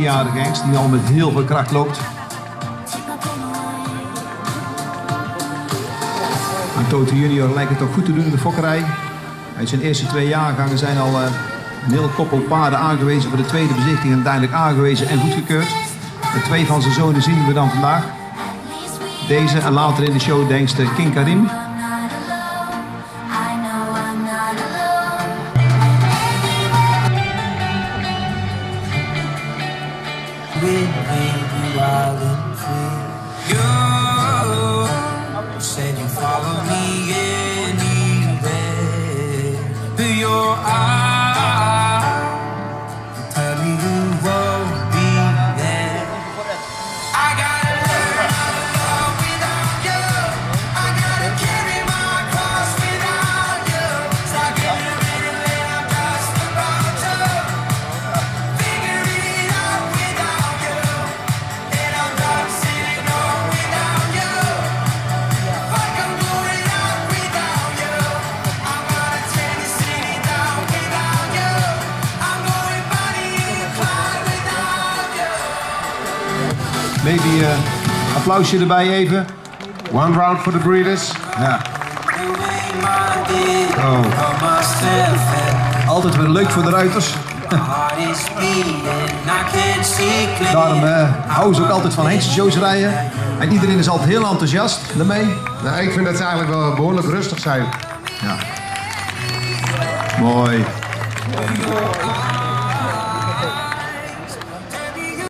3-jarige hengst die al met heel veel kracht loopt. En Toto Junior lijkt het toch goed te doen in de fokkerij. Uit zijn eerste 2 jaargangen zijn al een heel koppel paarden aangewezen voor de tweede bezichtiging en uiteindelijk aangewezen en goedgekeurd. De 2 van zijn zonen zien we dan vandaag. Deze en later in de show de hengst King Karim. Maybe applausje erbij even. One round for the breeders. Ja. Oh. Altijd weer leuk voor de ruiters. Daarom houden ze ook altijd van hengstenshows rijden. En iedereen is altijd heel enthousiast daarmee. Nou, ik vind dat ze eigenlijk wel behoorlijk rustig zijn. Ja. Mooi.